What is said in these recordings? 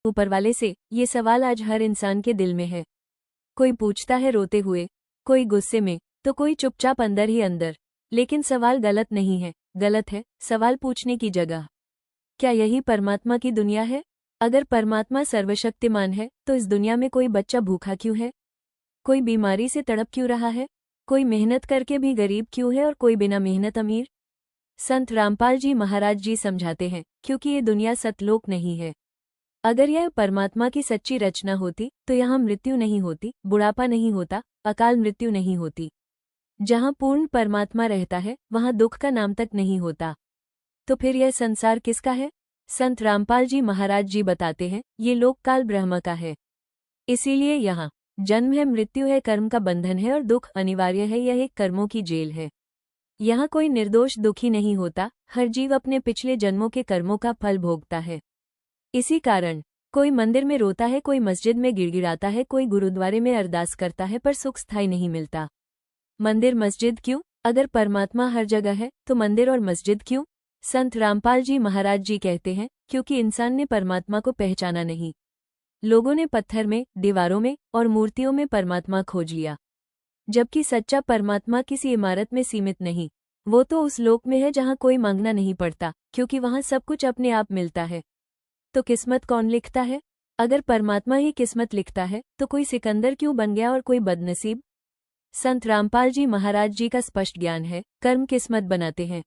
ऊपर वाले से ये सवाल आज हर इंसान के दिल में है। कोई पूछता है रोते हुए, कोई गुस्से में, तो कोई चुपचाप अंदर ही अंदर। लेकिन सवाल गलत नहीं है, गलत है सवाल पूछने की जगह। क्या यही परमात्मा की दुनिया है? अगर परमात्मा सर्वशक्तिमान है तो इस दुनिया में कोई बच्चा भूखा क्यों है? कोई बीमारी से तड़प क्यों रहा है? कोई मेहनत करके भी गरीब क्यों है और कोई बिना मेहनत अमीर? संत रामपाल जी महाराज जी समझाते हैं, क्योंकि ये दुनिया सतलोक नहीं है। अगर यह परमात्मा की सच्ची रचना होती तो यहाँ मृत्यु नहीं होती, बुढ़ापा नहीं होता, अकाल मृत्यु नहीं होती। जहाँ पूर्ण परमात्मा रहता है वहाँ दुख का नाम तक नहीं होता। तो फिर यह संसार किसका है? संत रामपाल जी महाराज जी बताते हैं, ये लोक काल ब्रह्म का है। इसीलिए यहाँ जन्म है, मृत्यु है, कर्म का बंधन है और दुख अनिवार्य है। यह एक कर्मों की जेल है। यहाँ कोई निर्दोष दुखी नहीं होता, हर जीव अपने पिछले जन्मों के कर्मों का फल भोगता है। इसी कारण कोई मंदिर में रोता है, कोई मस्जिद में गिड़गिड़ाता है, कोई गुरुद्वारे में अरदास करता है, पर सुख स्थायी नहीं मिलता। मंदिर मस्जिद क्यों? अगर परमात्मा हर जगह है तो मंदिर और मस्जिद क्यों? संत रामपाल जी महाराज जी कहते हैं, क्योंकि इंसान ने परमात्मा को पहचाना नहीं। लोगों ने पत्थर में, दीवारों में और मूर्तियों में परमात्मा खोज लिया, जबकि सच्चा परमात्मा किसी इमारत में सीमित नहीं, वो तो उस लोक में है जहाँ कोई मांगना नहीं पड़ता, क्योंकि वहाँ सब कुछ अपने आप मिलता है। तो किस्मत कौन लिखता है? अगर परमात्मा ही किस्मत लिखता है तो कोई सिकंदर क्यों बन गया और कोई बदनसीब? संत रामपाल जी महाराज जी का स्पष्ट ज्ञान है, कर्म किस्मत बनाते हैं,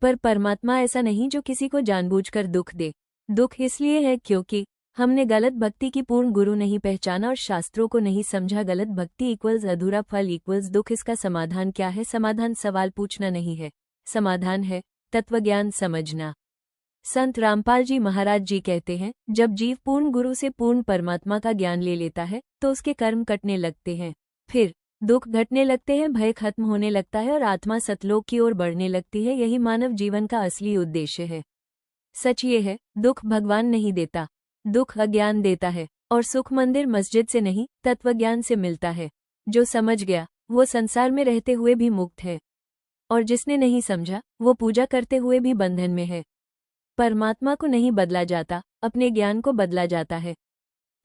पर परमात्मा ऐसा नहीं जो किसी को जानबूझकर दुख दे। दुख इसलिए है क्योंकि हमने गलत भक्ति की पूर्ण गुरु नहीं पहचाना और शास्त्रों को नहीं समझा। गलत भक्ति इक्वल्स अधूरा फल इक्वल्स दुख। इसका समाधान क्या है? समाधान सवाल पूछना नहीं है, समाधान है तत्वज्ञान समझना। संत रामपाल जी महाराज जी कहते हैं, जब जीव पूर्ण गुरु से पूर्ण परमात्मा का ज्ञान ले लेता है तो उसके कर्म कटने लगते हैं, फिर दुख घटने लगते हैं, भय खत्म होने लगता है और आत्मा सतलोक की ओर बढ़ने लगती है। यही मानव जीवन का असली उद्देश्य है। सच ये है, दुख भगवान नहीं देता, दुख अज्ञान देता है, और सुख मंदिर मस्जिद से नहीं तत्वज्ञान से मिलता है। जो समझ गया वो संसार में रहते हुए भी मुक्त है, और जिसने नहीं समझा वो पूजा करते हुए भी बंधन में है। परमात्मा को नहीं बदला जाता, अपने ज्ञान को बदला जाता है।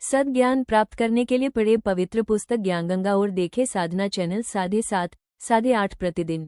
सद्ज्ञान प्राप्त करने के लिए पढ़े पवित्र पुस्तक ज्ञानगंगा और देखे साधना चैनल 7:30 8 प्रतिदिन।